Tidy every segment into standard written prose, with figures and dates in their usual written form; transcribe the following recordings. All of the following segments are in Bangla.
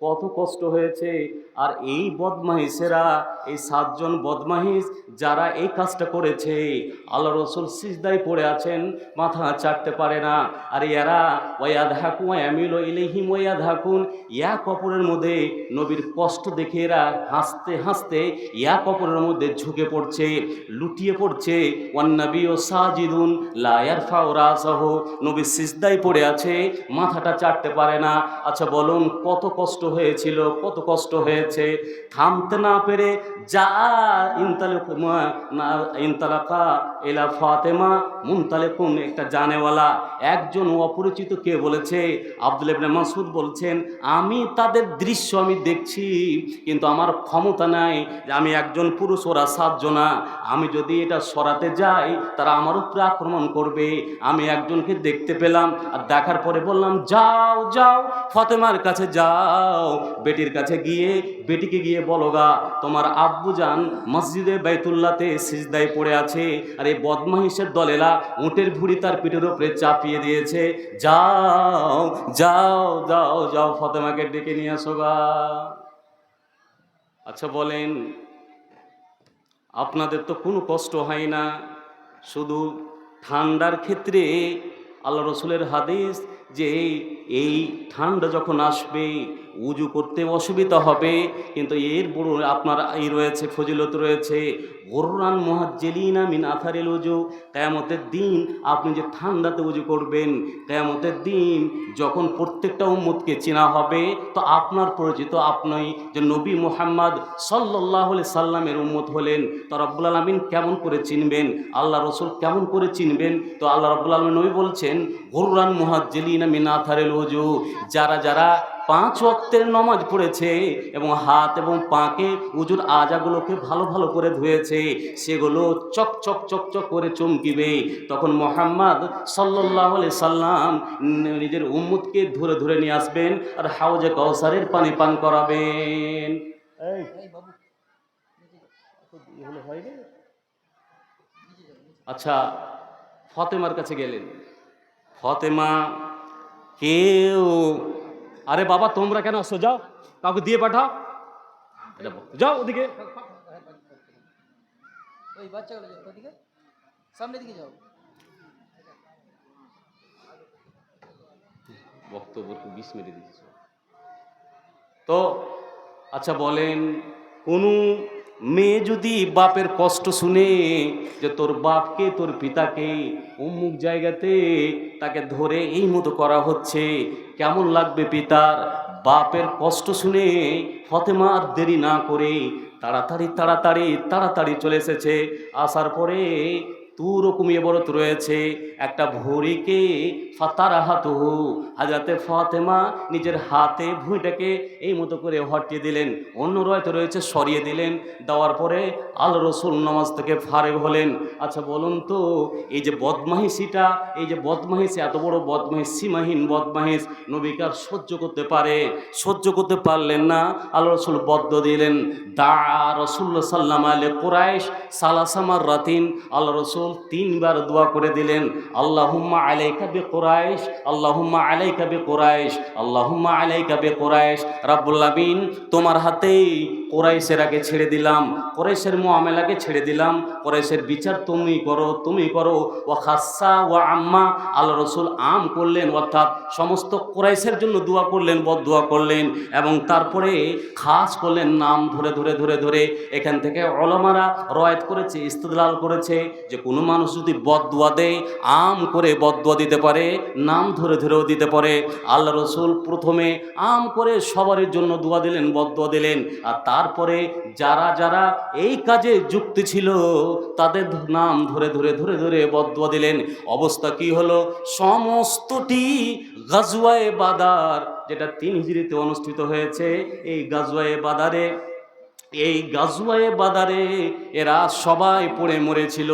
কত কষ্ট হয়েছে। আর এই বদমাহিসেরা, এই 7 জন বদমাহিস যারা এই কাজটা করেছে, আল্লাহ রসুল সিজদায় পড়ে আছেন, মাথা চাটতে পারে না। আর এরা ওয়ায়াদহাকু ওয়ায়ামিলু ইলাইহিম ওয়ায়াদহাকুন, এক অপরের মধ্যে নবীর কষ্ট দেখে এরা হাসতে হাসতে এক অপরের মধ্যে ঝুঁকে পড়ছে, লুটিয়ে পড়ছে। ওয়ান নাবিয়্যু সাজিদুন লা ইয়ারফাউ রাসাহু, নবী সিজদায় পড়ে আছে, মাথাটা চাটতে পারে না। আচ্ছা বলুন কত কষ্ট হয়েছিল, কত কষ্ট হয়েছে। থামতে না পেরে যা ইনতালাকা ইলা ফাতেমা মুনতালিকুন, একটা জানেওয়ালা একজন অপরিচিত কে বলেছে, আব্দুল্লাহ ইবনে মাসউদ বলছেন, আমি তাদের দৃশ্য আমি দেখছি, কিন্তু আমার ক্ষমতা নাই যে আমি একজন পুরুষ, ওরা 7 জনা, আমি যদি এটা সরাতে যাই তারা আমার উপরে আক্রমণ করবে। আমি একজনকে দেখতে পেলাম, আর দেখার পরে বললাম যাও যাও ফাতেমার কাছে যাও, বেটির কাছে গিয়ে বেটিকে গিয়ে বলো গা তোমার আব্বুজান মসজিদে বাইতুল্লাহতে সিজদায় পড়ে আছে, আর এই বদমাহিসের দলেরা উটের ভুঁড়ি তার পিঠের উপরে চাপিয়ে দিয়েছে, যাও যাও যাও যাও ফাতেমাকে ডেকে নিয়ে আসো গা। আচ্ছা বলেন, আপনাদের তো কোনো কষ্ট হয় না, শুধু ঠান্ডার ক্ষেত্রে আল্লাহ রসুলের হাদিস যে এই ঠান্ডা যখন আসবে উজু করতে অসুবিধা হবে, কিন্তু এর বড় আপনার এই রয়েছে, ফজিলত রয়েছে, গুররান মুহাজ্জিলিনা মিন আথারিল উজু, কিয়ামতের দিন আপনি যে ঠান্ডাতে উজু করবেন, কিয়ামতের দিন যখন প্রত্যেকটা উম্মতকে চেনা হবে, তো আপনার পরিচিত আপনি যে নবী মুহাম্মদ সাল্লাল্লাহু আলাইহি সাল্লামের উম্মত হলেন, তো রব্বুল আলামিন কেমন করে চিনবেন, আল্লাহ রসুল কেমন করে চিনবেন? তো আল্লাহ রব্বুল আলামিন নবী বলছেন গুররান মুহাজ্জিলিনা মিন আথারিল উজু, যারা যারা 5 ওয়াক্তের নামাজ পড়েছে এবং হাত এবং পাকে উজুর আজাগুলোকে ভালো ভালো করে ধুয়েছে, সেগুলো চকচক চকচক করে চমকিবে। তখন মুহাম্মদ সাল্লাল্লাহু আলাইহি সাল্লাম নিজের উম্মতকে ধরে ধরে নিয়ে আসবেন আর হাউজে কাউসারের পানি পান করাবেন। আচ্ছা ফাতেমার কাছে গেলেন, ফাতেমা কেউ, আরে বাবা তোমরা কেন আসছো, যাও কাউকে দিয়ে পাঠাও, যাও ওদিকে, ওই বাচ্চাগুলো যাও ওদিকে, সামনের দিকে যাও। বক্তব্য 20 মিনিট দিচ্ছ তো। আচ্ছা বলেন, কোন মেয়ে যদি বাপের কষ্ট শুনে যে তোর বাপকে, তোর পিতাকে অমুক জায়গাতে তাকে ধরে এই মতো করা হচ্ছে, কেমন লাগবে পিতার? বাপের কষ্ট শুনে ফাতেমা আর দেরি না করে তাড়াতাড়ি তাড়াতাড়ি তাড়াতাড়ি চলে এসেছে। আসার পরে তুরকম ইবারত রয়েছে, একটা ভুঁড়িকে ফাতারাহাতুহু, হাজরাতে ফাতেমা নিজের হাতে ভুঁড়িটাকে এই মতো করে হটিয়ে দিলেন, অন্য রয়তে রয়েছে সরিয়ে দিলেন, দেওয়ার পরে আল রসুল নামাজ থেকে ফারেগ হলেন। আচ্ছা বলুন তো, এই যে বদমাহিসিটা, এই যে বদমাহিসি, এত বড় বদমাহিস, সীমাহীন বদমাহিস নবীকে আর সহ্য করতে পারে? সহ্য করতে পারলেন না, আল্লাহ রসুল বদ্দ দিলেন, দা রসুল্লাহ সাল্লাম আলে কুরাইশ সালাসামার রাতিন, আল্লাহ রসুল 3 বার দোয়া করে দিলেন, আল্লাহুম্মা আলাইকা বি কুরাইশ, আল্লাহুম্মা আলাইকা বি কুরাইশ, আল্লাহুম্মা আলাইকা বি কুরাইশ, রাব্বুল আলামিন তোমার হাতেই কুরাইশের আগে ছেড়ে দিলাম, কুরাইশের মুআমালাকে ছেড়ে দিলাম, কুরাইশের বিচার তুমি করো, তুমি করো। ওয়া খাসসা ওয়া আম্মা, আল্লাহ রসুল আম করলেন, অর্থাৎ সমস্ত কুরাইশের জন্য দোয়া করলেন, বদদোয়া করলেন, এবং তারপরে খাস করলেন, নাম ধরে ধরে ধরে ধরে। এখান থেকে উলামারা রওয়ায়াত করেছে, ইস্তিদলাল করেছে যে কোনো মানুষ যদি বদদোয়া দেয়, আম করে বদদোয়া দিতে পারে, নাম ধরে ধরেও দিতে পারে। আল্লাহ রসুল প্রথমে আম করে সবার জন্য দোয়া দিলেন, বদদোয়া দিলেন, আর তারপরে যারা যারা এই কাজে যুক্ত ছিল তাদের নাম ধরে ধরে ধরে ধরে বদদোয়া দিলেন। অবস্থা কি হলো? সমস্তটি গাজওয়ায়ে বাদার, যেটা 3 হিজরিতে অনুষ্ঠিত হয়েছে, এই গাজওয়ায়ে বাদারে, এই গাজওয়ায়ে বাদারে এরা সবাই পড়ে মরেছিল।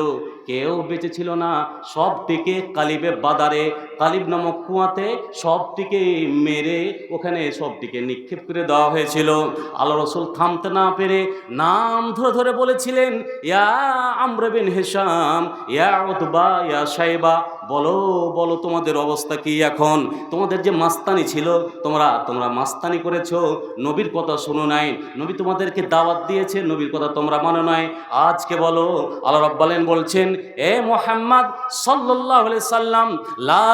কেউ বেঁচে ছিল না, সবটিকে কালিবে বাদারে, কালিব নামক কুয়াতে সবটিকে মেরে ওখানে সবটিকে নিক্ষেপ করে দেওয়া হয়েছিল। আল্লাহ রসুল থামতে না পেরে নাম ধরে ধরে বলেছিলেন, ইয়া আমর বিন হিশাম, ইয়া উতবা, ইয়া শাইবা, বলো বলো তোমাদের অবস্থা কি এখন? তোমাদের যে মাস্তানি ছিল, তোমরা মাস্তানি করেছো, নবীর কথা শোনো নাই, নবী তোমাদেরকে দাওয়াত দিয়েছে, নবীর কথা তোমরা মানো নাই, আজকে বলো। আল্লাহ রাব্বুল আলামিন বলছেন, এ মুহাম্মদ সাল্লাল্লাহু আলাইহি সাল্লাম, লা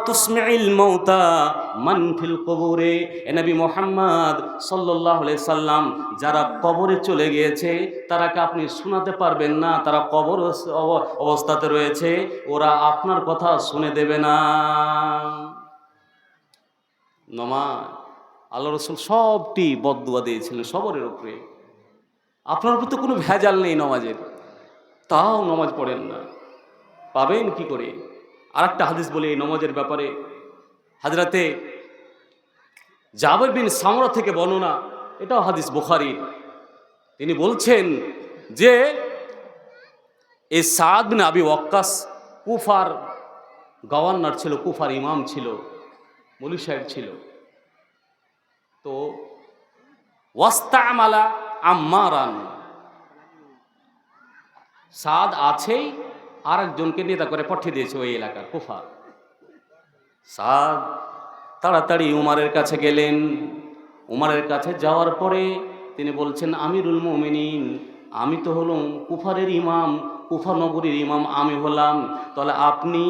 তুসমিউল মাউতা মান ফিল কুবুরে, এ নবী মুহাম্মদ সাল্লাল্লাহু আলাইহি সাল্লাম, যারা কবরে চলে গিয়েছে তারাকে আপনি শোনাতে পারবেন না, তারা কবর অবস্থাতে রয়েছে, ওরা আপনার কথা শুনে দেবে না। নমাজ, আল্লাহ রসুল সবটি বদদুয়া দিয়েছিলেন সবরের উপরে। আপনার উপর তো কোনো ভেজাল নেই নমাজের, তাও নমাজ পড়েন না, পাবেন কি করে? আর একটা হাদিস বলি এই নমাজের ব্যাপারে। হাজরাতে জাবের বিন সামরা থেকে বর্ণনা, এটাও হাদিস বুখারীর। তিনি বলছেন যে এই সাদ বিন আবি ওয়াক্কাস কুফার গভর্নর ছিল, কুফার ইমাম ছিল, মৌলভী সাহেব ছিল। তো ওয়াস্তামালা আম্মারান, সাদ আছেই, আর একজনকে নেতা করে পাঠিয়ে দিয়েছে ওই এলাকার কুফার। সাদ তাড়াতাড়ি উমারের কাছে গেলেন। উমারের কাছে যাওয়ার পরে তিনি বলছেন, আমিরুল মুমিনিন, আমি তো হলাম কুফারের ইমাম, কুফা নগরীর ইমাম আমি হলাম, তাহলে আপনি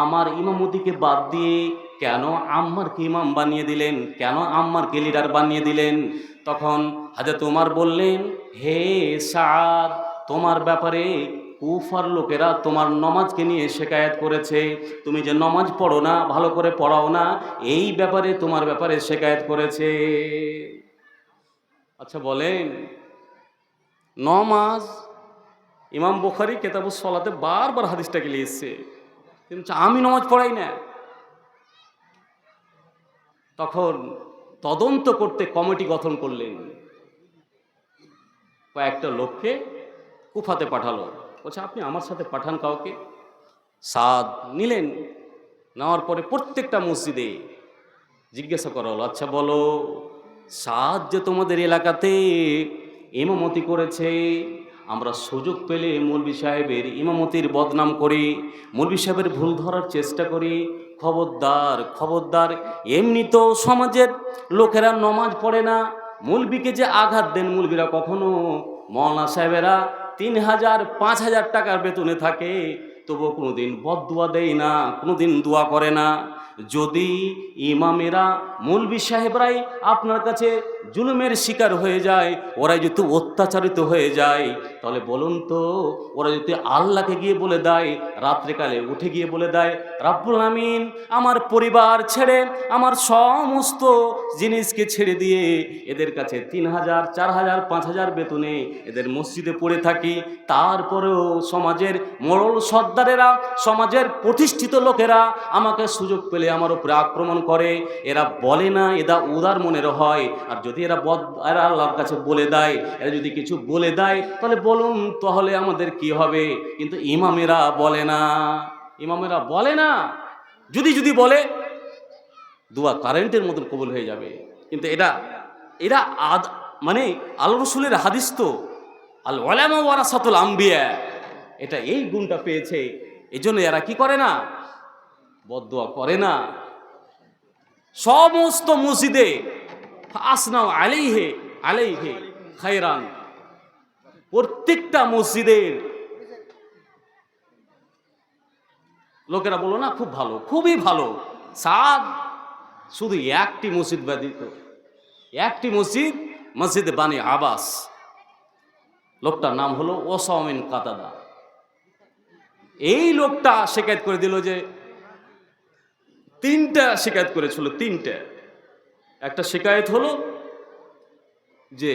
আমার ইমামতিকে বাদ দিয়ে কেন আম্মারকে ইমাম বানিয়ে দিলেন, কেন আম্মারকে লিডার বানিয়ে দিলেন? তখন হযরত উমর বললেন, হে সাদ, তোমার ব্যাপারে কুফার লোকেরা তোমার নমাজকে নিয়ে শিকায়াত করেছে, তুমি যে নমাজ পড়ো না, ভালো করে পড়াও না, এই ব্যাপারে তোমার ব্যাপারে শিকায়াত করেছে। আচ্ছা বলেন, নমাজ ইমাম বুখারী কিতাবুস সালাতে বারবার হাদিসটাকে লিখছে, কিন্তু আমি নমাজ পড়াই না। তখন তদন্ত করতে কমিটি গঠন করলেন, কয়েকটা লোককে কুফাতে পাঠালো, বলছে আপনি আমার সাথে পাঠান কাউকে। সাদ নিলেন, নেওয়ার পরে প্রত্যেকটা মসজিদে জিজ্ঞাসা করা হলো, আচ্ছা বলো, সাদ যে তোমাদের এলাকাতে ইমামতি করেছে, আমরা সুযোগ পেলে মৌলভী সাহেবের ইমামতির বদনাম করি, মৌলভী সাহেবের ভুল ধরার চেষ্টা করি, খবরদার খবরদার। এমনি তো সমাজের লোকেরা নমাজ পড়ে না, মৌলভীকে যে আঘাত দেন, মৌলভীরা কখনো, মৌলানা সাহেবেরা 3000 5000 টাকার বেতনে থাকে, তবুও কোনোদিন বদদুয়া দেয় না, কোনোদিন দোয়া করে না। যদি ইমামেরা মৌলভী সাহেবরাই আপনার কাছে জুলুমের শিকার হয়ে যায়, ওরাই যদি অত্যাচারিত হয়ে যায়, তাহলে বলুন তো, ওরা যদি আল্লাহকে গিয়ে বলে দেয়, রাত্রেকালে উঠে গিয়ে বলে দেয়, রাব্বুল আমিন, আমার পরিবার ছেড়ে, আমার সমস্ত জিনিসকে ছেড়ে দিয়ে এদের কাছে 3000 4000 5000 বেতনে এদের মসজিদে পড়ে থাকি, তারপরেও সমাজের মোড়ল সর্দারেরা, সমাজের প্রতিষ্ঠিত লোকেরা আমাকে সুযোগ পেলে আমার উপরে আক্রমণ করে, এরা বলে না, এরা উদার মনের হয়। আর যদি এরা আল্লাহর কাছে বলে দেয়, এরা যদি কিছু বলে দেয়, তাহলে বলুন তাহলে আমাদের কি হবে? কিন্তু ইমামেরা বলে না, ইমামেরা বলে না। যদি বলে, দোয়া কারেন্টের মতন কবুল হয়ে যাবে। কিন্তু এরা মানে আল্লাহ রাসূলের হাদিস তো, আল উলামা ওয়ারাসাতুল আম্বিয়া, এটা এই গুণটা পেয়েছে, এজন্য এরা কি করে না, বদদুয়া করে না। সমস্ত মসজিদে আসনাও আলাইহে খায়রান, প্রত্যেকটা মসজিদের লোকেরা বলো না, খুব ভালো, খুবই ভালো। সাদ শুধু একটি মসজিদ ব্যতীত, একটি মসজিদ বানি আবাস, লোকটার নাম হলো ওসামিন কাতাদা। এই লোকটা শিকায়ত করে দিল যে, 3টা শিকায়ত করেছিল, 3টা। একটা শিকায়ত হলো যে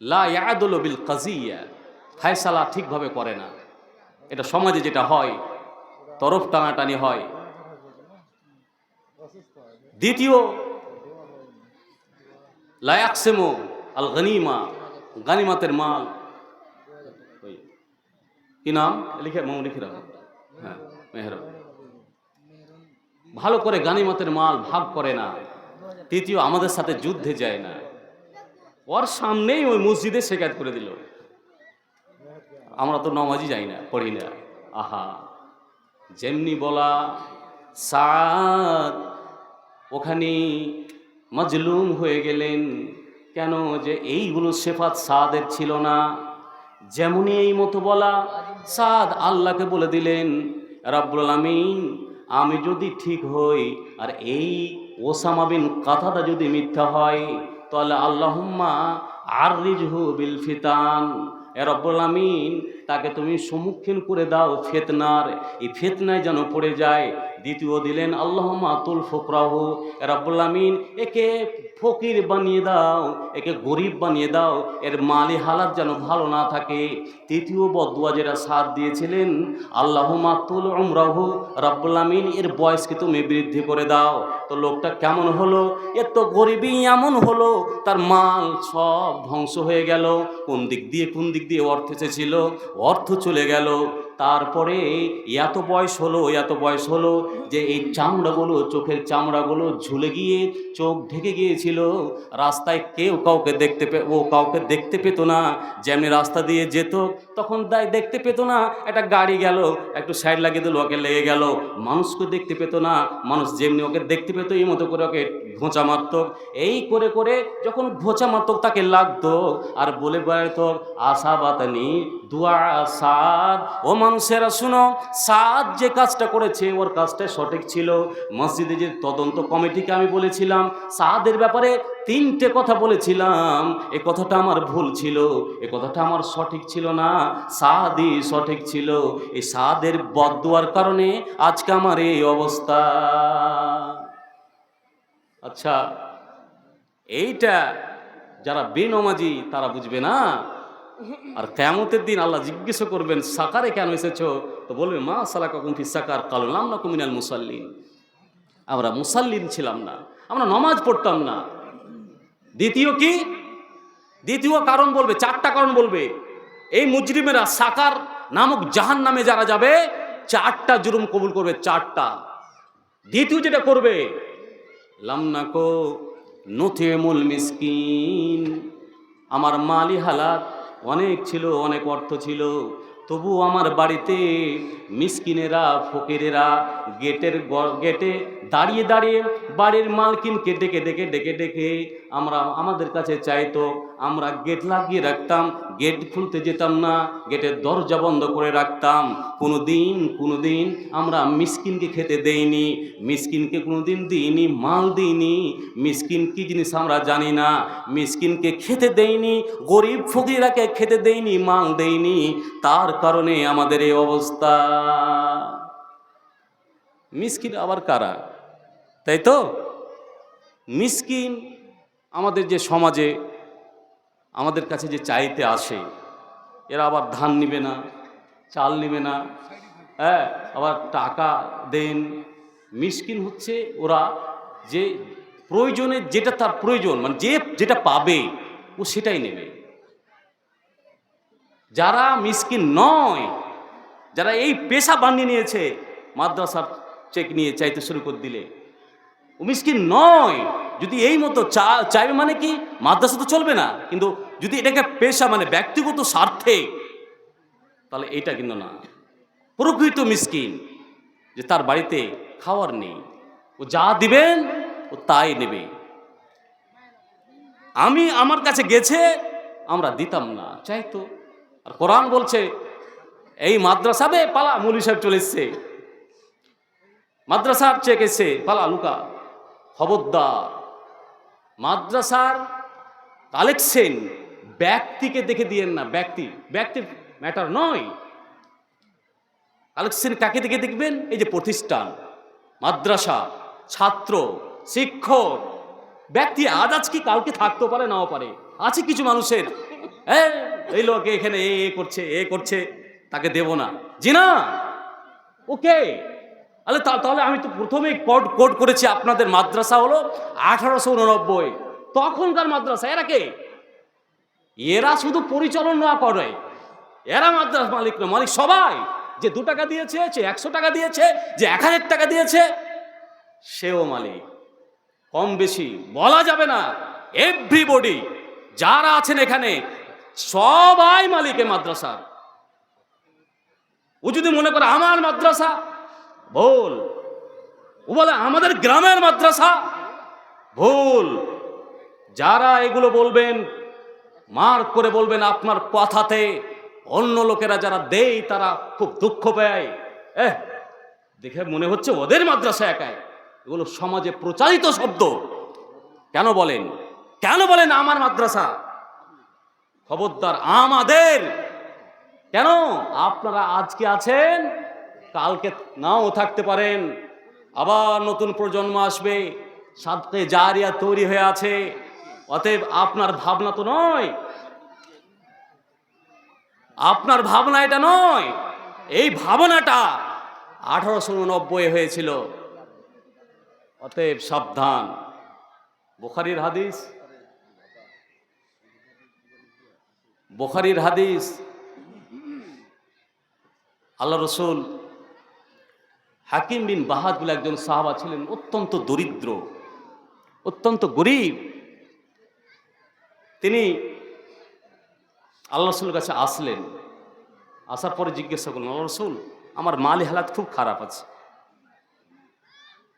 লা ইয়াদুলু বিল কাজিয়া, ফায়সালা ঠিকভাবে করে না। এটা সমাজে যেটা হয়, তরফ টানাটানি হয়। দ্বিতীয়, লা ইয়াকসিমু আল গনিমা, গানিমাতের মাল কি নাম লিখে লিখে রাখো। হ্যাঁ, মেহরব। ভালো করে গানিমতের মাল ভাগ করে না। তৃতীয়, আমাদের সাথে যুদ্ধে যায় না। ওর সামনেই ওই মসজিদে শেখায়ত করে দিল। আমরা তো নামাজই যাই না, পড়ি না। আহা, যেমনি বলা সাদ ওখানে মাজলুম হয়ে গেলেন। কেন? যে এইগুলো সিফাত সাদের ছিল না। যেমনই এই মতো বলা, সাদ আল্লাহকে বলে দিলেন, রাব্বুল আলামিন, আমি যদি ঠিক হই আর এই ওসামা বিন কাতাদা যদি মিথ্যা হয়, তাহলে আল্লাহুম্মা আররিজহু বিল ফিতান, এ রব্বুল আলামিন, তাকে তুমি সম্মুখীন করে দাও ফিতনার, এই ফিতনায় যেন পড়ে যায়। দ্বিতীয় দিলেন, আল্লাহুম্মা তুল ফুকরাহু, এ রব্বুল আলামিন, একে ফকির বানিয়ে দাও, একে গরিব বানিয়ে দাও, এর মালি হালাত যেন ভালো না থাকে। তৃতীয় বদদুয়া যেটা সাদ দিয়েছিলেন, আল্লাহুম্মা তুল উমরাহু, রব্বুল আলামিন, এর বয়সকে তুমি বৃদ্ধি করে দাও। তো লোকটা কেমন হলো? এর তো গরিবই এমন হলো, তার মাল সব ধ্বংস হয়ে গেল। কোন দিক দিয়ে অর্থ এসেছিল, অর্থ চলে গেল। তারপরে এত বয়স হলো যে এই চামড়াগুলো, চোখের চামড়াগুলো ঝুলে গিয়ে চোখ ঢেকে গিয়েছিল। রাস্তায় কেউ কাউকে কাউকে দেখতে পেত না। যেমনি রাস্তা দিয়ে যেত তখন দেখতে পেত না। একটা গাড়ি গেল, একটু সাইড লাগিয়ে দিল, ওকে লেগে গেল। মানুষকে দেখতে পেত না। মানুষ যেমনি ওকে দেখতে পেত এই মতো করে ওকে ঘোঁচা মারত। এই করে করে যখন ঘোঁচা মারত তাকে লাগতো আর বলে বেড়াতো, আশা বাতানি দুয়া সাদ। ও মানুষেরা শুনো, সাদ যে কাজটা করেছে ওর কাজটা সঠিক ছিল। মসজিদে যে তদন্ত কমিটিকে আমি বলেছিলাম সাদের ব্যাপারে 3টে কথা বলেছিলাম, এ কথাটা আমার ভুল ছিল, এ কথাটা আমার সঠিক ছিল না, সাদই সঠিক ছিল। এই সাদের বদদুয়ার কারণে আজকে আমার এই অবস্থা। আচ্ছা, এইটা যারা বেনমাজি তারা বুঝবে না। আর কিয়ামতের দিন আল্লাহ জিজ্ঞাসা করবেন, সাকারে কেন এসেছো? তো বলবে, মা সালাকাকুম ফিস সাকার, কালু লাম নাকু মিনাল মুসাল্লিন, আমরা মুসাল্লিন ছিলাম না, আমরা নামাজ পড়তাম না। দ্বিতীয় কারণ বলবে, 4টা কারণ বলবে। এই মুজরিমেরা সাকার নামক জাহান্নামে যারা যাবে, 4টা জুলুম কবুল করবে, 4টা। দ্বিতীয় যেটা করবে, লামনাকো নুতিমুল মিসকিন, আমার মালি হালাত অনেক ছিল, অনেক অর্থ ছিল, তবু আমার বাড়িতে মিসকিনেরা, ফকিরেরা গেটে দাঁড়িয়ে দাঁড়িয়ে বাড়ির মালকিনকে ডেকে আমাদের কাছে চাইতো। আমরা গেট লাগিয়ে রাখতাম, গেট খুলতে যেতাম না, গেটের দরজা বন্ধ করে রাখতাম। কোনো দিন আমরা মিসকিনকে খেতে দেইনি, মিসকিনকে কোনোদিন দিইনি, মাল দিইনি। মিসকিন কি জিনিস আমরা জানি না, মিসকিনকে খেতে দেইনি, গরিব ফকিরাকে খেতে দেইনি, মাল দেইনি। তার কারণে আমাদের এই অবস্থা। মিসকিন আবার কারা? তাই তো, মিসকিন আমাদের যে সমাজে আমাদের কাছে যে চাইতে আসে, এরা আবার ধান নিবে না, চাল নিবে না, হ্যাঁ, আবার টাকা দেন। মিসকিন হচ্ছে ওরা যে প্রয়োজনে, যেটা তার প্রয়োজন, মানে যেটা পাবে ও সেটাই নেবে। যারা মিসকিন নয়, যারা এই পেশা বানিয়ে নিয়েছে, মাদ্রাসার চেক নিয়ে চাইতে শুরু করে দিলে ও মিসকিন নয়। যদি এই মতো চাইবে, মানে কি, মাদ্রাসা তো চলবে না, কিন্তু যদি এটাকে পেশা মানে ব্যক্তিগত স্বার্থে, তাহলে এটা কিন্তু না। প্রকৃত মিসকিন যে তার বাড়িতে খাওয়ার নেই, ও যা দিবেন ও তাই নেবে। আমার কাছে গেছে, আমরা দিতাম না, চাইতো। আর কোরআন বলছে, এই মাদ্রাসাবে পালা, মৌলী সাহেব চলে এসছে, মাদ্রাসার চেক এসছে, পালা লুকা। খবরদার, মাদ্রাসার কালেকশন ব্যক্তিকে দেখে দিয়েন না, ব্যক্তির ম্যাটার নয়। কালেকশন কাকে দেখে দেখবেন? এই যে প্রতিষ্ঠান, মাদ্রাসা, ছাত্র, শিক্ষক, ব্যক্তি আজ কি কালকে থাকতেও পারে, নাও পারে। আছে কিছু মানুষের, এই লোক এখানে এ করছে, তাকে দেব না, জি না, ওকে। তাহলে আমি তো প্রথমেই কোড করেছি, আপনাদের মাদ্রাসা হলো 1889, তখনকার মাদ্রাসা। এরা কে? এরা শুধু পরিচালনা করে, এরা মাদ্রাসা মালিক না, মালিক সবাই। যে 2 টাকা দিয়েছে, যে 100 টাকা দিয়েছে, যে 1000 টাকা দিয়েছে, সেও মালিক। কম বেশি বলা যাবে না। এভরিবডি যারা আছেন এখানে সবাই মালিকে মাদ্রাসা। ও যদি মনে করে আমার মাদ্রাসা, ভুল। ও বলে আমাদের গ্রামের মাদ্রাসা, ভুল। যারা এগুলো বলবেন, মার্ক করে বলবেন, আপনার কথাতে অন্য লোকেরা যারা দেয় তারা খুব দুঃখ পায়। দেখে মনে হচ্ছে ওদের মাদ্রাসা একাই। এগুলো সমাজে প্রচারিত শব্দ। কেন বলেন, কেন বলেন আমার মাদ্রাসা? খবরদার, আমাদের। কেন? আপনারা আজকে আছেন, কালকে নাও থাকতে পারেন। আবার নতুন প্রজন্ম আসবে, সাথে জারিয়া তৈরি হয়ে আছে। অতএব আপনার ভাবনা তো নয়, আপনার ভাবনা এটা নয়। এই ভাবনাটা 1890 হয়েছিল। অতএব সাবধান। বুখারীর হাদিস, বুখারীর হাদিস, আল্লাহ রসুল হাকিম বিন বাহাদ বলে একজন সাহাবা ছিলেন, অত্যন্ত দরিদ্র, অত্যন্ত গরিব। তিনি আল্লাহ রসুলের কাছে আসলেন। আসার পরে জিজ্ঞাসা করলেন, আল্লাহ রসুল, আমার মালি হালাত খুব খারাপ আছে।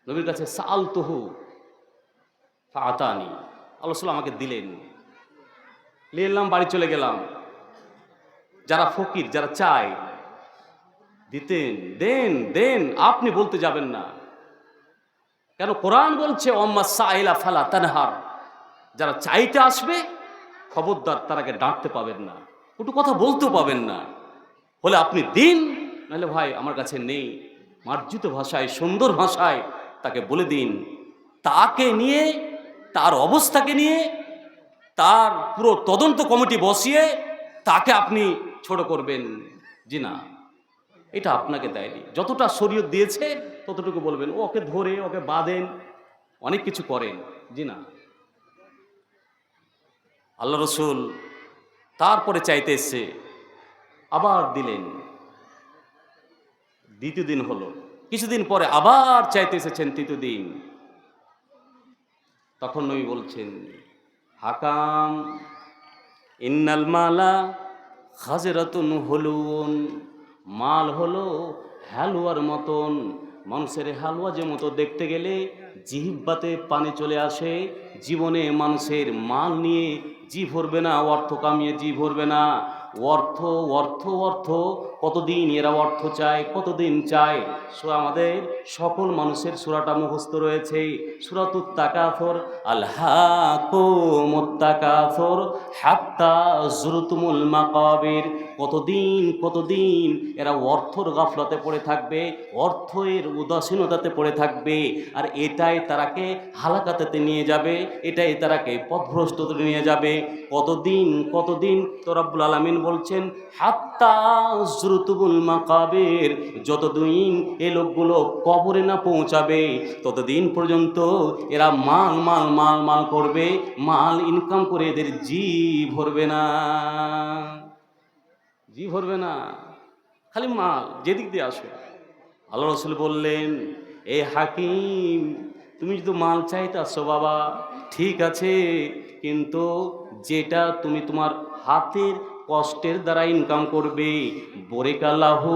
নবীর কাছে সাআলতুহু ফাআতানি, আল্লাহ রসুল আমাকে দিলেন। নিয়ে এলাম, বাড়ি চলে গেলাম। যারা ফকির, যারা চায়, দিতেন, দেন দেন, আপনি বলতে যাবেন না। কেন? কোরআন বলছে ওয়াম্মা সাইলা ফালা তানহার, যারা চাইতে আসবে খবরদার তারাকে ডাঁটতে পাবেন না, একটু কথা বলতেও পাবেন না। বলে আপনি দিন, নাহলে ভাই আমার কাছে নেই। মার্জিত ভাষায়, সুন্দর ভাষায় তাকে বলে দিন। তাকে নিয়ে, তার অবস্থাকে নিয়ে, তার পুরো তদন্ত কমিটি বসিয়ে তাকে আপনি ছোট করবেন। জি না, এটা আপনাকে দেয়নি। যতটা শরীয়ত দিয়েছে ততটুকু বলবেন। ওকে ধরে, ওকে বাঁধেন, অনেক কিছু করেন। জি না। আল্লাহ রসুল তারপরে চাইতে এসছে, আবার দিলেন। দ্বিতীয় দিন হলো, কিছুদিন পরে আবার চাইতে এসেছেন, তৃতীয় দিন। তখন নবী বলছেন, হাকাম, ইন্নাল মালা খাজরাতুন হুলুন, মাল হলো হালুয়ার মতন। মানুষের হালুয়া যে মতো দেখতে গেলে জিহ্বাতে পানি চলে আসে, জীবনে মানুষের মাল নিয়ে জি ভরবে না, অর্থ কামিয়ে জি ভরবে না। অর্থ অর্থ অর্থ, কতদিন এরা অর্থ চায়, কতদিন চায়। আমাদের সকল মানুষের সূরাটা মুখস্থ রয়েছে, সূরাতুত তাকাসুর, আলহাকুমুত তাকাসুর হাত্তা যুরতুমুল মাকাবির। কতদিন কতদিন এরা অর্থর গাফলতে পড়ে থাকবে, অর্থের উদাসীনতাতে পড়ে থাকবে। আর এটাই তারাকে হালাকাতে নিয়ে যাবে, এটাই তারাকে পথভ্রষ্টতে নিয়ে যাবে। কতদিন কতদিন তো রব্বুল আলামিন বলছেন, হাত্তা যুরতুমুল মাকাবির, যতদিন এ লোকগুলো কবরে না পৌঁছাবে ততদিন পর্যন্ত এরা মাল মাল মাল মাল করবে, মাল ইনকাম করে এদের জি ভরবে না, জি ভরবে না। খালি মাল যেদিক দিয়ে আসবে। আল্লাহ রসুল বললেন, এ হাকিম, তুমি যদি মাল চাইতে আসছো বাবা, ঠিক আছে, কিন্তু যেটা তুমি তোমার হাতের কষ্টের দ্বারা ইনকাম করবে, বরেকাল্লাহু,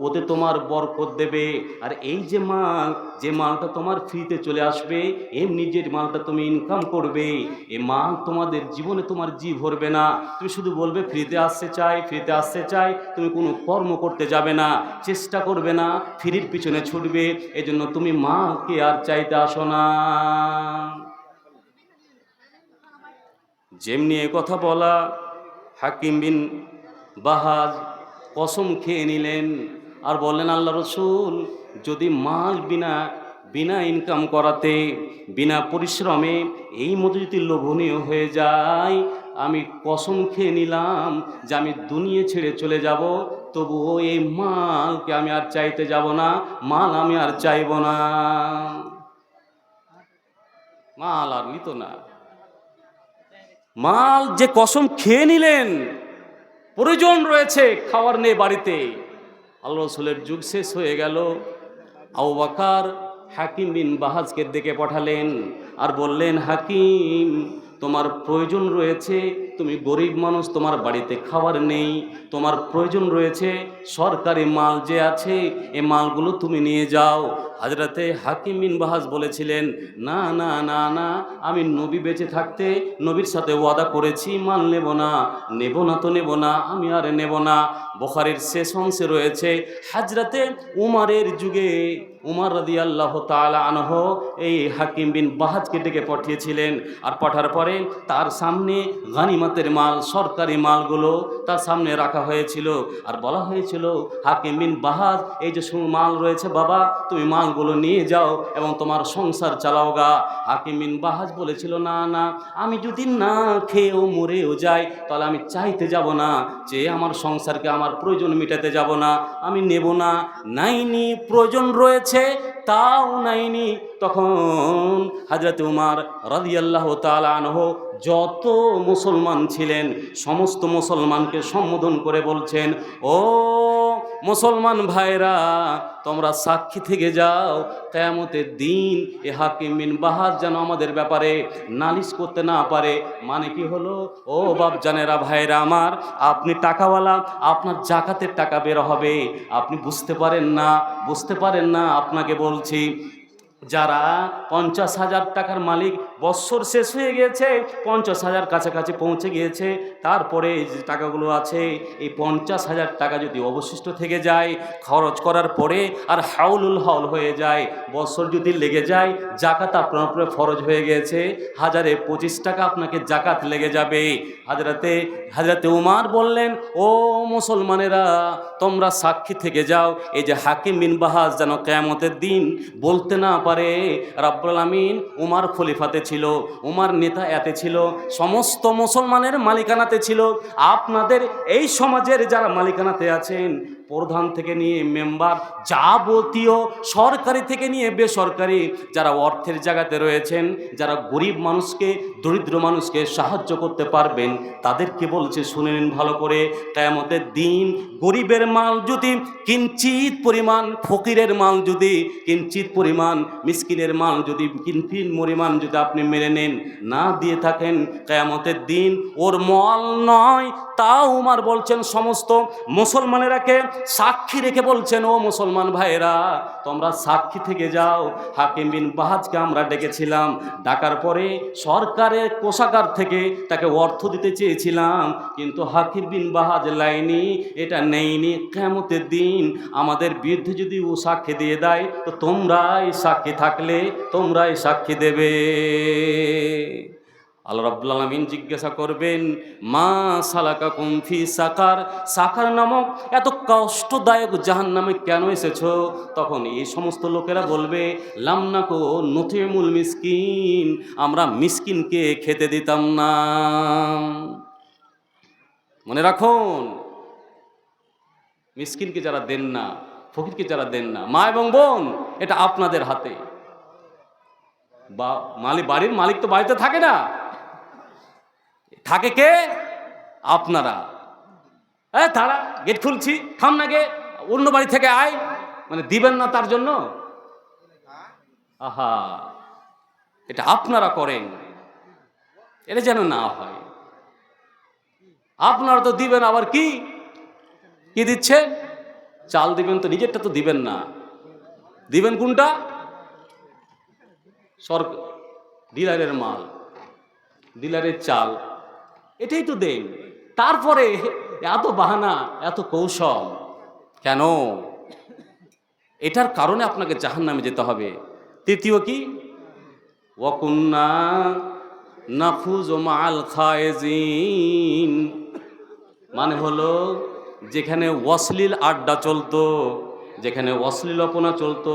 ওতে তোমার বরকত দেবে। আর এই যে মাল, যে মালটা তোমার ফ্রিতে চলে আসবে, এমনি যে মালটা তুমি ইনকাম করবে, এ মাল তোমাদের জীবনে তোমার জি ভরবে না। তুমি শুধু বলবে ফ্রিতে আসতে চাই, ফ্রিতে আসতে চাই, তুমি কোনো কর্ম করতে যাবে না, চেষ্টা করবে না, ফ্রির পিছনে ছুটবে। এজন্য তুমি মালকে আর চাইতে আসো না। যেমনি এ কথা বলা, হাকিম বিন বাহাজ কসম খেয়ে নিলেন আর বললেন, আল্লাহ রসুল, যদি মাল বিনা ইনকাম করাতে, বিনা পরিশ্রমে এই মতো যদি লোভনীয় হয়ে যায়, আমি কসম খেয়ে নিলাম যে আমি দুনিয়া ছেড়ে চলে যাব, তবুও এই মালকে আমি আর চাইতে যাব না, মাল আমি আর চাইব না। মাল আর নিত না। মাল যে কসম খেয়ে নিলেন, প্রয়োজন রয়েছে, খাওয়ার নেই বাড়িতে। আল্লাহ রাসূলের যুগ শেষ হয়ে গেল। আবু বকর হাকিম বিন বাহাজকে ডেকে পাঠালেন আর বললেন, হাকিম, তোমার প্রয়োজন রয়েছে, তুমি গরিব মানুষ, তোমার বাড়িতে খাবার নেই, তোমার প্রয়োজন রয়েছে সরকারি মাল যে আছে এ মালগুলো তুমি নিয়ে যাও। হযরতে হাকিম বিন বাহাজ বলেছিলেন, না না না না, আমি নবী বেঁচে থাকতে নবীর সাথে ওয়াদা করেছি মাল নেব না, নেব না তো নেব না, আমি আর নেব না। বুখারীর শেষ অংশে রয়েছে হযরতে উমরের যুগে উমর রাদিয়াল্লাহু তাআলা আনহু এই হাকিম বিন বাহাজকে ডেকে পাঠিয়েছিলেন, আর পাঠার পরে তার সামনে গানিমতের মাল, সরকারি মালগুলো তার সামনে রাখা হয়েছিল, আর বলা হয়েছিল, হাকিম বিন বাহাজ, এই যে মাল রয়েছে বাবা, তুমি মালগুলো নিয়ে যাও এবং তোমার সংসার চালাও গা। হাকিম বিন বাহাজ বলেছিল, না না, আমি যদি না খেয়েও মরেও যাই তাহলে আমি চাইতে যাব না, যে আমার সংসারকে আমার প্রয়োজন মেটাতে যাব না, আমি নেব না। নাইনি, প্রয়োজন রয়েছে তাও নাইনি। তখন হযরত উমর রাদিয়াল্লাহু তাআলা আনহু যত মুসলমান ছিলেন সমস্ত মুসলমানকে সম্বোধন করে বলছেন, ও মুসলমান ভাইরা, তোমরা সাক্ষী থেকে যাও, কিয়ামতের দিন এ হাকিম বিন বাহাজ যেন আমাদের ব্যাপারে নালিশ করতে না পারে। মানে কি হলো, ও বাপজানেরা, ভাইরা আমার, আপনি টাকাওয়ালা, আপনার জাকাতের টাকা বের হবে, আপনি বুঝতে পারেন না, আপনাকে বলছি, যারা 50,000 টাকার মালিক, বৎসর শেষ হয়ে গিয়েছে, 50,000 কাছাকাছি পৌঁছে গিয়েছে, তারপরে যে টাকাগুলো আছে, এই 50,000 টাকা যদি অবশিষ্ট থেকে যায়, খরচ করার পরে আর হাউলুল হাউল হয়ে যায়, বৎসর যদি লেগে যায়, জাকাত আপনার উপরে ফরজ হয়ে গিয়েছে, 1025 টাকা আপনাকে জাকাত লেগে যাবে। হযরতে উমর বললেন, ও মুসলমানেরা, তোমরা সাক্ষী থেকে যাও, এই যে হাকিম বিন বাহাজ যেন কিয়ামতের দিন বলতে না পারে রব্বুল আমিন উমর খলিফাতে ছিল, উমর নেতা এতে ছিল, সমস্ত মুসলমানের মালিকানাতে ছিল। আপনাদের এই সমাজের যারা মালিকানাতে আছেন, প্রধান থেকে নিয়ে মেম্বার, যাবতীয় সরকারি থেকে নিয়ে বেসরকারি যারা অর্থের জায়গাতে রয়েছেন, যারা গরিব মানুষকে, দরিদ্র মানুষকে সাহায্য করতে পারবেন, তাদেরকে বলছে, শুনে নিন ভালো করে, কিয়ামতের দিন গরিবের মাল যদি কিঞ্চিত পরিমাণ, ফকিরের মাল যদি কিঞ্চিত পরিমাণ, মিসকিনের মাল যদি কিঞ্চিত পরিমাণ যদি আপনি মেরে নেন, না দিয়ে থাকেন, কিয়ামতের দিন ওর মাল নয়। তাও উমর বলছেন, সমস্ত মুসলমানেরাকে সাক্ষী রেখে বলছেন, ও মুসলমান ভাইরা, তোমরা সাক্ষী থেকে যাও। হাকিম বিন বাহাজকে আমরা ডেকেছিলাম, ডাকার পরে সরকারের কোষাগার থেকে তাকে অর্থ দিতে চেয়েছিলাম, কিন্তু হাকিম বিন বাহাজ লাইনি, এটা নেইনি। কিয়ামতের দিন আমাদের বিরুদ্ধে যদি ও সাক্ষী দিয়ে দেয়, তো তোমরাই সাক্ষী থাকলে তোমরাই সাক্ষী দেবে। আল্লাহ রাব্বুল আলামিন জিজ্ঞাসা করবেন, মা সালাকাকুম ফি সাকার, সাকার নামক এত কষ্টদায়ক জাহান্নামে কেন এসেছো? তখন এই সমস্ত লোকেরা বলবে, লাম নাকু নুতিমুল মিসকিন, আমরা মিসকিনকে খেতে দিতাম না। মনে রাখুন, মিসকিনকে যারা দেন না, ফকিরকে যারা দেন না, মা এবং বোন, এটা আপনাদের হাতে। বা বাড়ির মালিক তো বাড়িতে থাকে না, থাকে কে? আপনারা। তারা গেট খুলছি, থাম না গে, অন্য বাড়ি থেকে আয়, মানে দিবেন না তার জন্য। আহা, এটা আপনারা করেন, এটা যেন না হয়। আপনারা তো দিবেন, আবার কি কি দিচ্ছেন? চাল দিবেন, তো নিজেরটা তো দিবেন না। দিবেন কোনটা? সরকার, ডিলারের মাল, ডিলারের চাল, এটাই তো দেন। তারপরে এত বাহানা, এত কৌশল কেন? এটার কারণে আপনাকে জাহান্নামে যেতে হবে। তৃতীয় কি? ওয়াকুন্না নাখুযু মাআল খায়েজিন, মানে হলো যেখানে অশ্লীল আড্ডা চলতো, যেখানে অশ্লীলপনা চলতো,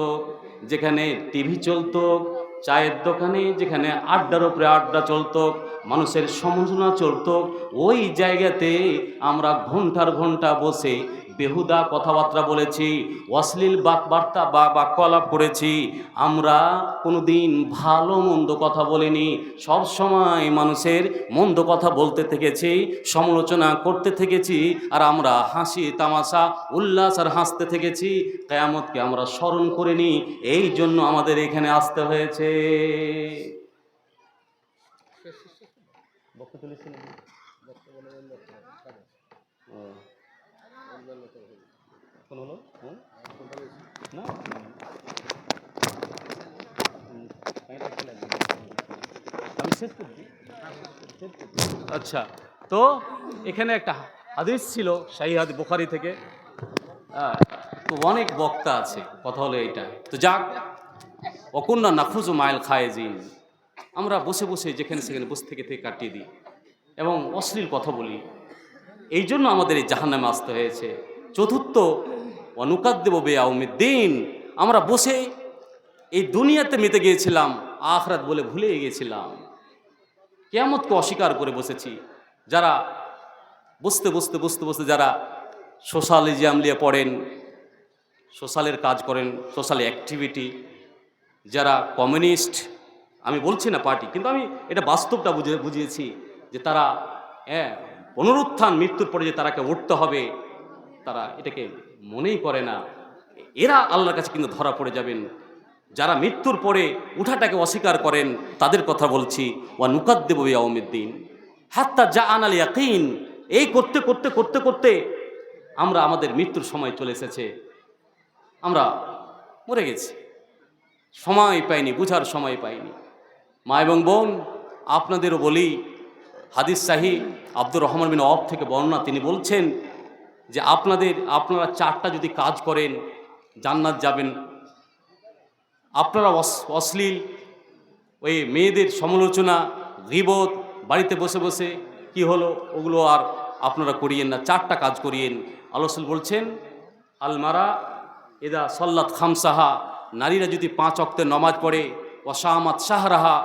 যেখানে টিভি চলতো, চায়ের দোকানে যেখানে আড্ডার উপরে আড্ডা চলতো, মানুষের সমালোচনা চলতো, ওই জায়গাতে আমরা ঘন্টার ঘন্টা বসে বেহুদা কথাবার্তা বলেছি, অশ্লীল বার্তা বা বাক্য আলাপ করেছি, আমরা কোনোদিন ভালো মন্দ কথা বলিনি। সব সময় মানুষের মন্দ কথা বলতে থেকেছি, সমালোচনা করতে থেকেছি, আর আমরা হাসি তামাশা উল্লাস আর হাসতে থেকেছি। কিয়ামতকে আমরা স্মরণ করিনি, এই জন্য আমাদের এখানে আসতে হয়েছে। আচ্ছা, তো এখানে একটা হাদিস ছিল সহিহ হাদিস বুখারী থেকে। তো অনেক বক্তা আছে, কথা হলো এইটা। তো যাক, অকুন্না নাফুজু মাইল খায়েজিন, আমরা বসে বসে যেখানে সেখানে বসে থেকে কাটিয়ে দিই এবং অশ্লীল কথা বলি। এই জন্য আমাদের এই জাহান্নামে আসতে হয়েছে। চতুর্থ, অনুকাদ্দেব বিয়াউমিদ্দিন, আমরা বসে এই দুনিয়াতে মেতে গিয়েছিলাম, আখিরাত বলে ভুলে গিয়েছিলাম, কিয়ামতকে অস্বীকার করে বসেছি। যারা বসতে বসতে বসতে বসতে যারা সোশ্যালিজম নিয়ে পড়েন, সোশ্যালের কাজ করেন, সোশ্যাল অ্যাক্টিভিটি, যারা কমিউনিস্ট, আমি বলছি না পার্টি, কিন্তু আমি এটা বাস্তবটা বুঝিয়েছি যে তারা পুনরুত্থান, মৃত্যুর পরে যে তারাকে উঠতে হবে, তারা এটাকে মনেই করে না। এরা আল্লাহর কাছে কিন্তু ধরা পড়ে যাবেন। যারা মৃত্যুর পরে উঠাটাকে অস্বীকার করেন তাদের কথা বলছি। ওয়া নুকাদ্দিবু বিয়াউমিদ্দিন হাত্তা জাআনাল ইয়াকিন, এই করতে করতে করতে করতে আমরা, আমাদের মৃত্যুর সময় চলে এসেছে, আমরা মরে গেছি, সময় পাইনি, বুঝার সময় পাইনি। মা এবং বোন, আপনাদেরও বলি, হাদিস সাহি আব্দুর রহমান বিন আওফ থেকে বর্ণনা, তিনি বলছেন যে আপনারা 4টা যদি কাজ করেন জান্নাত যাবেন। আপনারা অশ্লীল ওই মেয়েদের সমালোচনা, গীবত, বাড়িতে বসে বসে কি হলো ওগুলো আর আপনারা করিয়েন না, 4টা কাজ করিয়েন। আল্লাহ রাসূল বলছেন, আলমারা এদা সল্লাত খামসাহা, নারীরা যদি 5 ওয়াক্তের নামাজ পড়ে, ওয়াসামাত শাহরাহা,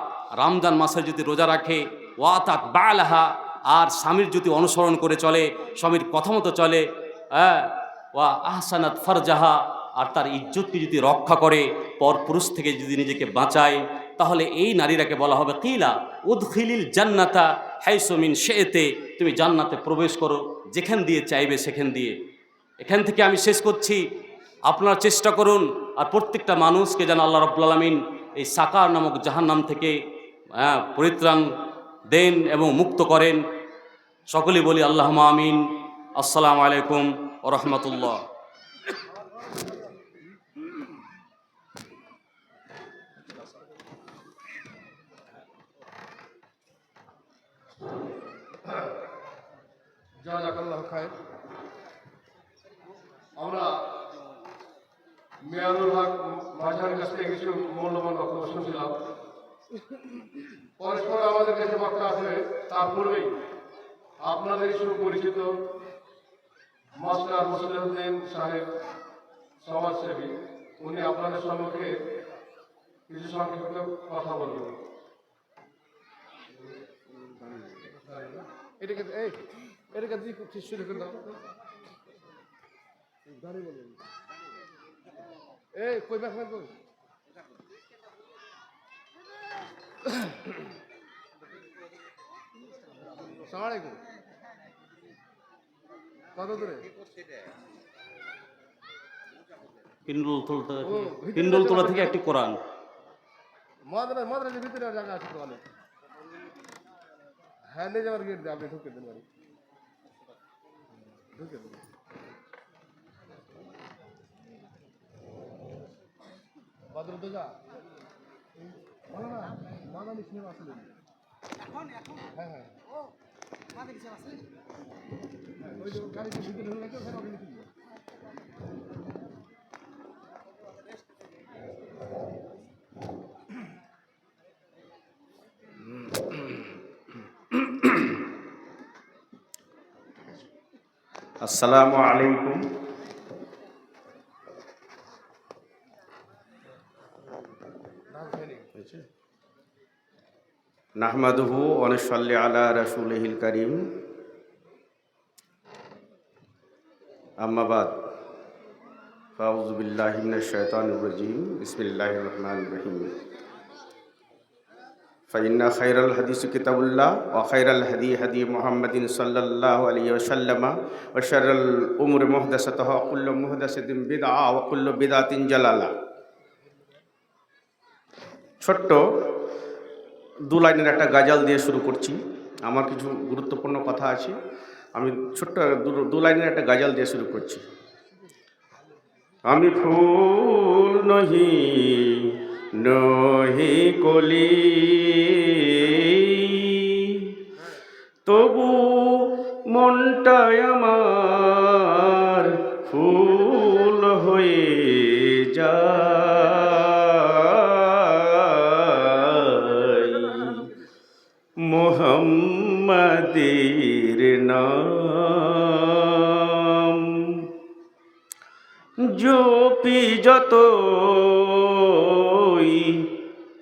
রমজান মাসের যদি রোজা রাখে, ওয়াতাত বালাহা, আর স্বামীর যদি অনুসরণ করে চলে, স্বামীর কথা মতো চলে, ওয়া আহসানাত ফারজাহা, আর তার ইজ্জতকে যদি রক্ষা করে, পরপুরুষ থেকে যদি নিজেকে বাঁচায়, তাহলে এই নারীরাকে বলা হবে কিলা উদখিলিল জান্নাতা হাইসু মিন শি'তে, তুমি জান্নাতে প্রবেশ করো যেখান দিয়ে চাইবে সেখান দিয়ে। এখান থেকে আমি শেষ করছি, আপনারা চেষ্টা করুন আর প্রত্যেকটা মানুষকে যেন আল্লাহ রাব্বুল আলামিন এই সাকার নামক জাহান্নাম থেকে পরিত্রাণ দেন এবং মুক্ত করেন। সকলেই বলি আল্লাহুম্মা আমিন। আসসালামু আলাইকুম ওয়া রাহমাতুল্লাহ। জাযাকাল্লাহু খায়র। আমরা মিয়ানুল হক মাঝারের কাছ থেকে কিছু মূল্যবান বক্তব্য শুনছিলাম। পরস্পর আমাদের কাছে বক্তা আসবে, তার পূর্বেই আপনাদের সুপরিচিত মাস্টার মুসলিউদ্দিন সাহেব সমাজসেবী, উনি আপনাদের সম্মুখে কিছু সংক্ষিপ্ত কথা বলবেন। এটাকে দিয়ে শুরু করে দাও। এই কই ব্যাপার কই সালাম আলাইকুম। কত দূরে? পিন্ডলতলা থেকে একটি কোরআন। মাদ্রাসার ভিতরে জায়গা আছে তো অনেক। হ্যাঁ, নিয়ে যাওয়ার গেট দিয়ে আপনি ঢুকে দেন বাড়ি, ঢুকে দেন। বাদর তো যা মাদানি সিনেমা আসলে হ্যাঁ হ্যাঁ ওই যে গাড়িতে ভিতরে ঢুকে গেছে, ওখানে ওখানে ঢুকে। আসসালামু আলাইকুম। নাহমাদুহু ওয়া নুসাল্লি আলা রাসূলিহিল কারীম। अम्मा बाद फ़ाऊज़ु बिल्लाहि मिनश शैतानिर रजीम बिस्मिल्लाहिर रहमानिर रहीम फ़इन्ना खैरल हदीस किताबुल्लाह व खैरल हदी हदी मुहम्मदिन सल्लल्लाहु अलैहि वसल्लम व शर्रल उमुरि मुहदसतुहा व कुल्लु मुहदसतिन बिदअ व कुल्लु बिदअतिन जलाला। ছোট্ট দু লাইনের একটা গাজাল দিয়ে শুরু করছি। আমার কিছু গুরুত্বপূর্ণ কথা আছে, আমি ছোট্ট দু লাইনের একটা গাজাল দিয়ে শুরু করছি। আমি ফুল নহি নহি কলি, তবু মনটাই আমার ফুল হয়ে যায়। মুহাম্মাদের নাম জপি যতই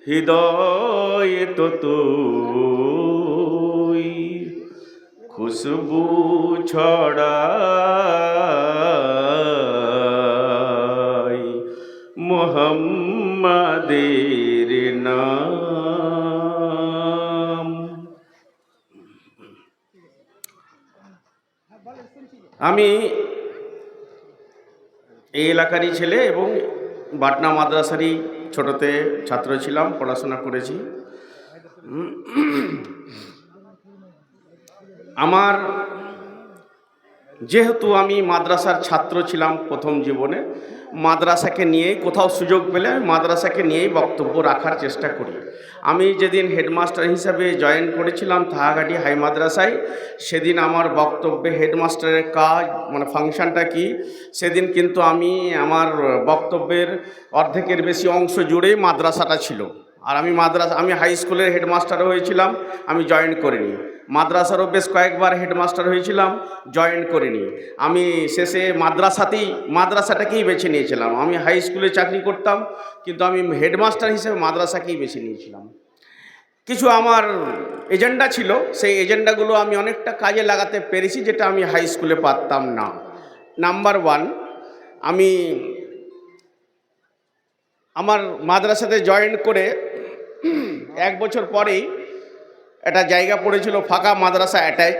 হৃদয়ে ততই খুশবু ছড়ায় মুহাম্মাদের নাম। আমি এই এলাকারই ছেলে এবং বাটনা মাদ্রাসারই ছোটতে ছাত্র ছিলাম, পড়াশোনা করেছি। আমার যেহেতু আমি মাদ্রাসার ছাত্র ছিলাম প্রথম জীবনে, মাদ্রাসাকে নিয়েই কোথাও সুযোগ পেলে আমি মাদ্রাসাকে নিয়েই বক্তব্য রাখার চেষ্টা করি। আমি যেদিন হেডমাস্টার হিসাবে জয়েন করেছিলাম থাহাঘাটি হাই মাদ্রাসায়, সেদিন আমার বক্তব্যে হেডমাস্টারের কাজ মানে ফাংশনটা কি, সেদিন কিন্তু আমার বক্তব্যের অর্ধেকের বেশি অংশ জুড়েই মাদ্রাসাটা ছিল। আর আমি হাই স্কুলের হেডমাস্টারও হয়েছিলাম, আমি জয়েন করিনি। মাদ্রাসারও বেশ কয়েকবার হেডমাস্টার হয়েছিলাম, জয়েন করিনি। আমি শেষে মাদ্রাসাটাকেই বেছে নিয়েছিলাম। আমি হাই স্কুলে চাকরি করতাম, কিন্তু আমি হেডমাস্টার হিসেবে মাদ্রাসাকেই বেছে নিয়েছিলাম। কিছু আমার এজেন্ডা ছিল, সেই এজেন্ডাগুলো আমি অনেকটা কাজে লাগাতে পেরেছি, যেটা আমি হাই স্কুলে পারতাম না। নাম্বার 1, আমি আমার মাদ্রাসাতে জয়েন করে 1 বছর পরেই একটা জায়গা পড়েছিল ফাঁকা, মাদ্রাসা অ্যাটাচ।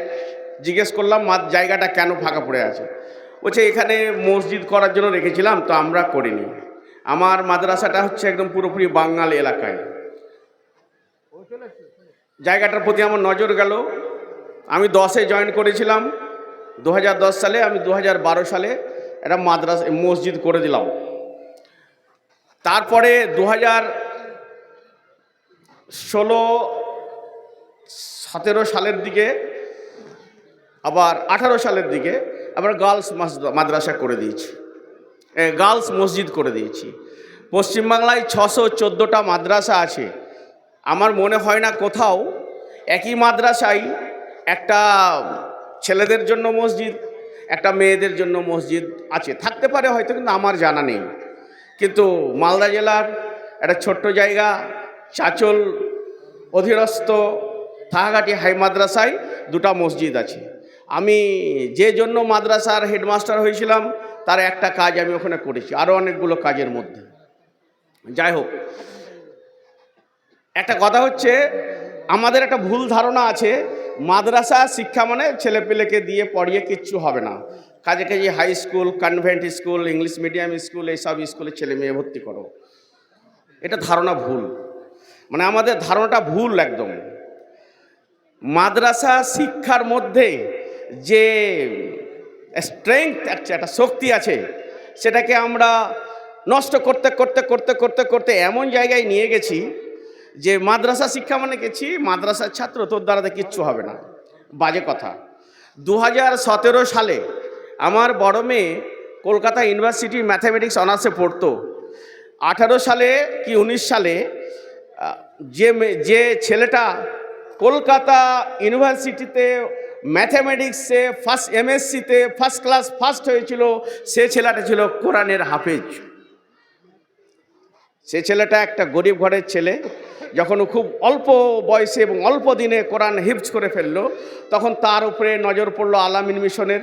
জিজ্ঞেস করলাম জায়গাটা কেন ফাঁকা পড়ে আছে, বলছে এখানে মসজিদ করার জন্য রেখেছিলাম, তো আমরা করিনি। আমার মাদ্রাসাটা হচ্ছে একদম পুরোপুরি বাঙাল এলাকায়। জায়গাটার প্রতি আমার নজর গেল। আমি 10-এ জয়েন করেছিলাম, 2010 সালে। আমি 2012 সালে একটা মসজিদ করে দিলাম। তারপরে 2016-17 সালের দিকে, আবার 18 সালের দিকে আবার গার্লস মাদ্রাসা করে দিয়েছি, গার্লস মসজিদ করে দিয়েছি। পশ্চিমবাংলায় 614টা মাদ্রাসা আছে। আমার মনে হয় না কোথাও একই মাদ্রাসায় একটা ছেলেদের জন্য মসজিদ, একটা মেয়েদের জন্য মসজিদ আছে। থাকতে পারে হয়তো, কিন্তু আমার জানা নেই। কিন্তু মালদা জেলার একটা ছোট্ট জায়গা চাঁচল অধীনস্থ থাহাঘাটি হাই মাদ্রাসায় 2টা মসজিদ আছে। আমি যে জন্য মাদ্রাসার হেডমাস্টার হয়েছিলাম, তার একটা কাজ আমি ওখানে করেছি, আরও অনেকগুলো কাজের মধ্যে। যাই হোক, একটা কথা হচ্ছে, আমাদের একটা ভুল ধারণা আছে মাদ্রাসা শিক্ষা মানে ছেলেপেলেকে দিয়ে পড়িয়ে কিচ্ছু হবে না, কাজে কাজে high school, convent school, English medium school, এইসব স্কুলে ছেলে মেয়ে ভর্তি করো। এটা ধারণা ভুল, মানে আমাদের ধারণাটা ভুল একদম। মাদ্রাসা শিক্ষার মধ্যে যে স্ট্রেংথ আছে, একটা শক্তি আছে, সেটাকে আমরা নষ্ট করতে করতে করতে করতে করতে এমন জায়গায় নিয়ে গেছি যে মাদ্রাসা শিক্ষা মানে গেছি মাদ্রাসার ছাত্র, তোর দ্বারাতে কিচ্ছু হবে না। বাজে কথা। 2017 সালে আমার বড় মেয়ে কলকাতা ইউনিভার্সিটি ম্যাথামেটিক্স অনার্সে পড়তো। 18 সালে কি 19 সালে যে ছেলেটা কলকাতা ইউনিভার্সিটিতে ম্যাথামেটিক্সে MSc-তে ফার্স্ট ক্লাস ফার্স্ট হয়েছিল, সে ছেলেটা ছিল কোরআনের হাফেজ। সে ছেলেটা একটা গরিব ঘরের ছেলে, যখন ও খুব অল্প বয়সে এবং অল্প দিনে কোরআন হিফজ করে ফেললো, তখন তার উপরে নজর পড়লো আলামিন মিশনের,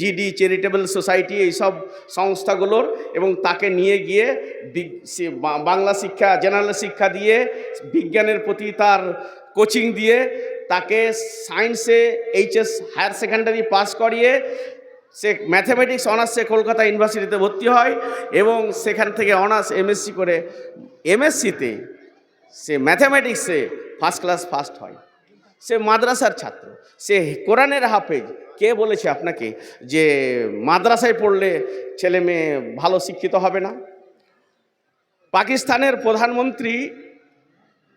জিডি চ্যারিটেবল সোসাইটি, এইসব সংস্থাগুলোর, এবং তাকে নিয়ে গিয়ে বাংলা শিক্ষা, জেনারেল শিক্ষা দিয়ে, বিজ্ঞানের প্রতি তার কোচিং দিয়ে, তাকে সায়েন্সে এইচএস হায়ার সেকেন্ডারি পাস করিয়ে সে ম্যাথামেটিক্স অনার্সে কলকাতা ইউনিভার্সিটিতে ভর্তি হয় এবং সেখান থেকে অনার্স এমএসসি করে এমএসসিতে সে ম্যাথামেটিক্সে ফার্স্ট ক্লাস ফার্স্ট হয়। সে মাদ্রাসার ছাত্র, সে কোরআনের হাফেজ। কে বলেছে আপনাকে যে মাদ্রাসায় পড়লে ছেলে মেয়ে ভালো শিক্ষিত হবে না? পাকিস্তানের প্রধানমন্ত্রী,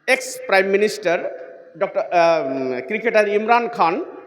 ex prime minister doctor cricketer Imran খান